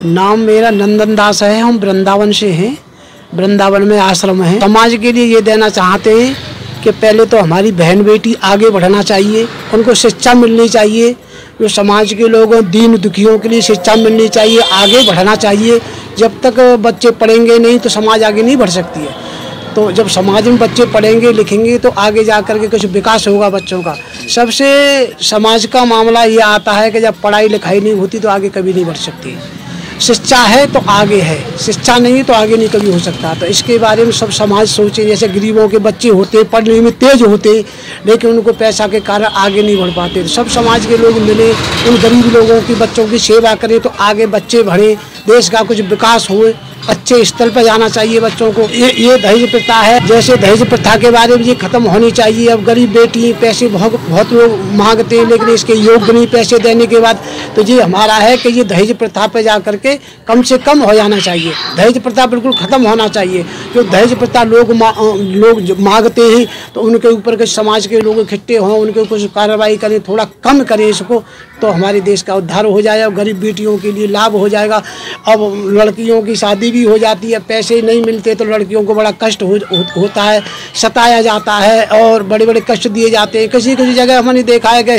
नाम मेरा नंदन दास है। हम वृंदावन से हैं। वृंदावन में आश्रम है। समाज के लिए ये देना चाहते हैं कि पहले तो हमारी बहन बेटी आगे बढ़ना चाहिए, उनको शिक्षा मिलनी चाहिए। जो समाज के लोगों दीन दुखियों के लिए शिक्षा मिलनी चाहिए, आगे बढ़ना चाहिए। जब तक बच्चे पढ़ेंगे नहीं तो समाज आगे नहीं बढ़ सकती है। तो जब समाज में बच्चे पढ़ेंगे लिखेंगे तो आगे जा कर के कुछ विकास होगा बच्चों का। सबसे समाज का मामला ये आता है कि जब पढ़ाई लिखाई नहीं होती तो आगे कभी नहीं बढ़ सकती। शिक्षा है तो आगे है, शिक्षा नहीं है तो आगे नहीं कभी हो सकता। तो इसके बारे में सब समाज सोचे। जैसे गरीबों के बच्चे होते पढ़ने में तेज होते लेकिन उनको पैसा के कारण आगे नहीं बढ़ पाते, तो सब समाज के लोग मिले उन गरीब लोगों की बच्चों की सेवा करें तो आगे बच्चे बढ़े, देश का कुछ विकास हो, अच्छे स्तर पर जाना चाहिए बच्चों को। ये दहेज प्रथा है, जैसे दहेज प्रथा के बारे में ये खत्म होनी चाहिए। अब गरीब बेटी पैसे बहुत लोग मांगते हैं लेकिन इसके योग्य नहीं पैसे देने के बाद। तो ये हमारा है कि ये दहेज प्रथा पे जा करके कम से कम हो जाना चाहिए। दहेज प्रथा बिल्कुल खत्म होना चाहिए। जो दहेज प्रथा लोग मांगते हैं तो उनके ऊपर के समाज के लोग इकट्ठे हों, उनके कुछ कार्रवाई करें, थोड़ा कम करें इसको, तो हमारे देश का उद्धार हो जाएगा। गरीब बेटियों के लिए लाभ हो जाएगा। अब लड़कियों की शादी भी हो जाती है, पैसे नहीं मिलते तो लड़कियों को बड़ा कष्ट होता है, सताया जाता है और बड़े बड़े कष्ट दिए जाते हैं। किसी किसी जगह हमने देखा है कि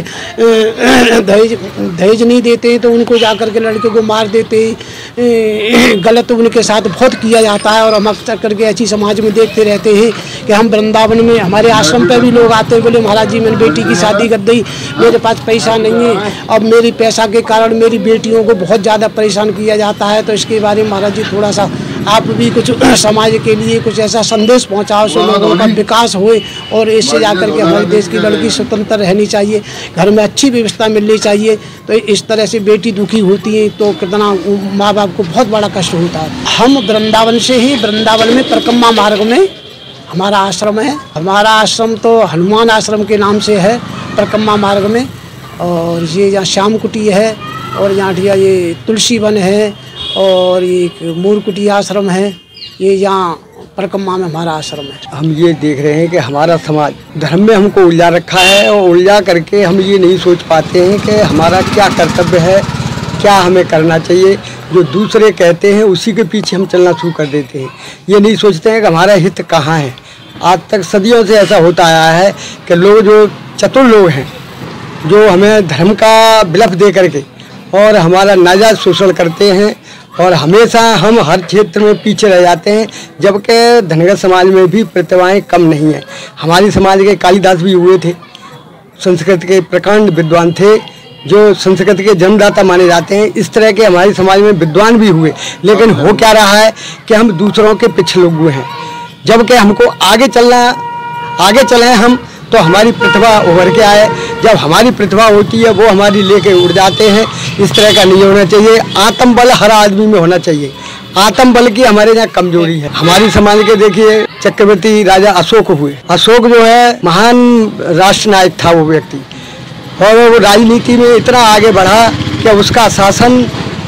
दहेज नहीं देते हैं तो उनको जा कर के लड़के को मार देते हैं। गलत उनके साथ बहुत किया जाता है और हम अक्सर करके ऐसी समाज में देखते रहते हैं कि हम वृंदावन में हमारे आश्रम पर भी लोग आते हैं, बोले महाराज जी मेरी बेटी की शादी कर दी, मेरे पास पैसा नहीं है, अब मेरी पैसा के कारण मेरी बेटियों को बहुत ज़्यादा परेशान किया जाता है। तो इसके बारे में महाराज जी थोड़ा सा आप भी कुछ समाज के लिए कुछ ऐसा संदेश पहुंचाओ सो लोगों का विकास होए और इससे जाकर के हमारे देश की लड़की स्वतंत्र रहनी चाहिए, घर में अच्छी व्यवस्था मिलनी चाहिए। तो इस तरह से बेटी दुखी होती है तो कितना माँ बाप को बहुत बड़ा कष्ट होता है। हम वृंदावन से ही, वृंदावन में परिक्रमा मार्ग में हमारा आश्रम है। हमारा आश्रम तो हनुमान आश्रम के नाम से है परिक्रमा मार्ग में। और ये यहाँ श्याम कुटी है और यहाँ ये तुलसी वन है और एक मूरकुटी आश्रम है। ये यहाँ परिक्रमा में हमारा आश्रम है। हम ये देख रहे हैं कि हमारा समाज धर्म में हमको उलझा रखा है और उलझा करके हम ये नहीं सोच पाते हैं कि हमारा क्या कर्तव्य है, क्या हमें करना चाहिए। जो दूसरे कहते हैं उसी के पीछे हम चलना शुरू कर देते हैं। ये नहीं सोचते हैं कि हमारा हित कहाँ है। आज तक सदियों से ऐसा होता आया है कि लोग जो चतुर लोग हैं जो हमें धर्म का विलप दे करके और हमारा नाजायज शोषण करते हैं और हमेशा हम हर क्षेत्र में पीछे रह जाते हैं, जबकि धनगर समाज में भी प्रतिभाएं कम नहीं हैं। हमारी समाज के कालिदास भी हुए थे, संस्कृत के प्रकांड विद्वान थे जो संस्कृत के जन्मदाता माने जाते हैं। इस तरह के हमारे समाज में विद्वान भी हुए, लेकिन हो क्या रहा है कि हम दूसरों के पिछले हुए हैं। जबकि हमको आगे चलें हम तो हमारी प्रतिभा उभर के आए। जब हमारी प्रतिभा होती है वो हमारी लेके उड़ जाते हैं। इस तरह का नहीं होना चाहिए। आत्मबल हर आदमी में होना चाहिए। आत्मबल की हमारे यहाँ कमजोरी है। हमारी समाज के देखिए चक्रवर्ती राजा अशोक हुए। अशोक जो है महान राष्ट्र नायक था वो व्यक्ति, और वो राजनीति में इतना आगे बढ़ा कि उसका शासन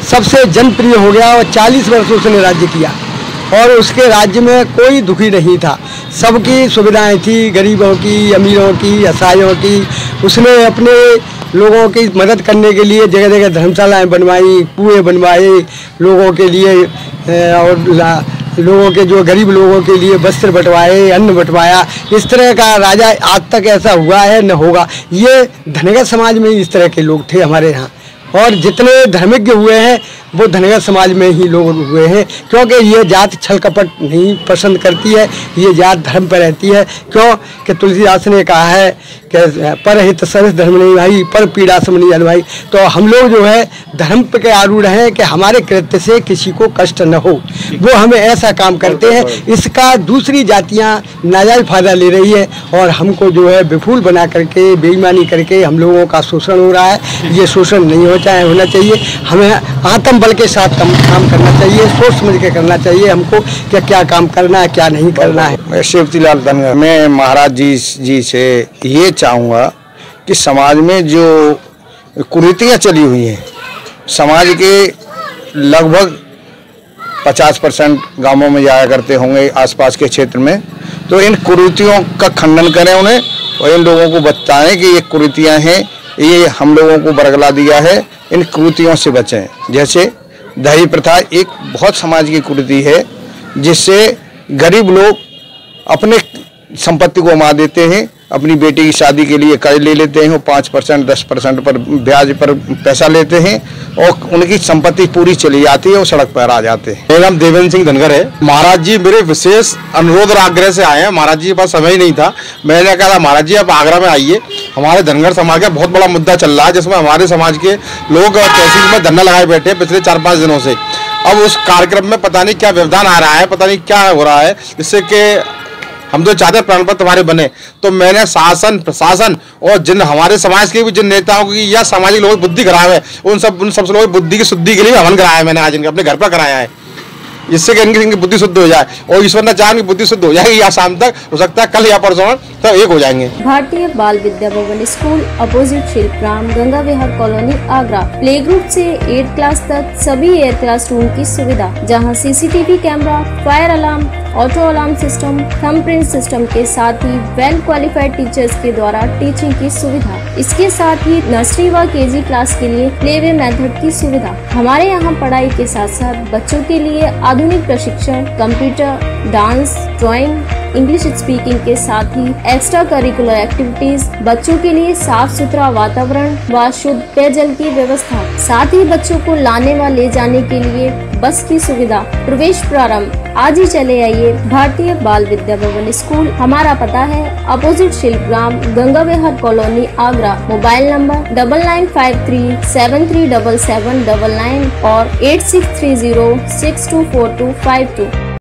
सबसे जनप्रिय हो गया और 40 वर्ष उसने राज्य किया और उसके राज्य में कोई दुखी नहीं था। सबकी सुविधाएं थी, गरीबों की, अमीरों की, असहायों की। उसने अपने लोगों की मदद करने के लिए जगह जगह धर्मशालाएं बनवाई, कुएं बनवाए लोगों के लिए और लोगों के जो गरीब लोगों के लिए वस्त्र बंटवाए, अन्न बंटवाया। इस तरह का राजा आज तक ऐसा हुआ है न होगा। ये धनगर समाज में इस तरह के लोग थे हमारे यहाँ, और जितने धर्मज्ञ हुए हैं वो धनगर समाज में ही लोग हुए हैं, क्योंकि ये जात छल कपट नहीं पसंद करती है। ये जात धर्म पर रहती है। क्यों कि तुलसीदास ने कहा है कि पर हित सरस धर्म नहीं भाई, पर पीड़ा सम नहीं जान भाई। तो हम लोग जो है धर्म के आरूढ़ हैं कि हमारे कृत्य से किसी को कष्ट न हो, वो हमें ऐसा काम करते हैं। इसका दूसरी जातियाँ नाजायज फायदा ले रही है और हमको जो है विफूल बना करके, बेईमानी करके हम लोगों का शोषण हो रहा है। ये शोषण नहीं होना चाहिए। हमें आत्मबल के साथ काम करना चाहिए, सोच समझ के करना चाहिए हमको कि क्या काम करना है, क्या नहीं करना है। मैं शिवतीलाल धनगर, मैं महाराज जी से ये चाहूँगा कि समाज में जो कुरीतियाँ चली हुई हैं, समाज के लगभग 50% गांवों में जाया करते होंगे आसपास के क्षेत्र में, तो इन कुरीतियों का खंडन करें उन्हें और इन लोगों को बताएं कि ये कुरीतियाँ हैं, ये हम लोगों को बरगला दिया है, इन कुरीतियों से बचें। जैसे दहेज प्रथा एक बहुत समाज की कुरीति है, जिससे गरीब लोग अपने संपत्ति को गंवा देते हैं, अपनी बेटी की शादी के लिए कर्ज ले लेते हैं और 5% 10% पर ब्याज पर पैसा लेते हैं और उनकी संपत्ति पूरी चली जाती है और सड़क पर आ जाते हैं। मेरा नाम देवेंद्र सिंह धनगर है। महाराज जी मेरे विशेष अनुरोध और आग्रह से आए हैं। महाराज जी के पास समय ही नहीं था। मैंने कहा था महाराज जी आप आगरा में आइए, हमारे धनगर समाज का बहुत बड़ा मुद्दा चल रहा है, जिसमें हमारे समाज के लोग तहसील में धरना लगाए बैठे हैं पिछले 4-5 दिनों से। अब उस कार्यक्रम में पता नहीं क्या व्यवधान आ रहा है, पता नहीं क्या हो रहा है, जिससे कि हम तो चाहते प्राण पर तुम्हारे बने। तो मैंने शासन प्रशासन और जिन हमारे समाज के भी जिन नेताओं की या सामाजिक लोगों की बुद्धि खराब है, उन सब लोगों की बुद्धि की शुद्धि के लिए हवन कराया मैंने आज इनके अपने घर पर कराया है, जिससे कि इनकी बुद्धि शुद्ध हो जाए और ईश्वर ने चाहा कि बुद्धि शुद्ध हो जाएगी या शाम तक हो सकता है, कल या परसों तो एक हो जाएंगे। भारतीय बाल विद्या भवन स्कूल अपोजिट शिल्पग्राम गंगा विहार कॉलोनी आगरा। प्ले ग्रुप से 8th क्लास तक सभी एयर क्लास रूम की सुविधा, जहां CCTV camera, fire alarm, auto alarm system, thumbprint system के साथ ही वेल क्वालिफाइड टीचर्स के द्वारा टीचिंग की सुविधा। इसके साथ ही नर्सरी व केजी क्लास के लिए प्लेवे मेथड की सुविधा। हमारे यहाँ पढ़ाई के साथ साथ बच्चों के लिए आधुनिक प्रशिक्षण, computer, dance, drawing, English speaking के साथ ही एक्स्ट्रा करिकुलर एक्टिविटीज, बच्चों के लिए साफ सुथरा वातावरण व शुद्ध पेयजल की व्यवस्था, साथ ही बच्चों को लाने व ले जाने के लिए बस की सुविधा। प्रवेश प्रारंभ आज ही चले आइए भारतीय बाल विद्या भवन स्कूल। हमारा पता है अपोजिट शिल्पग्राम गंगा विहार कॉलोनी आगरा। मोबाइल नंबर 9953737799 और 8630624252।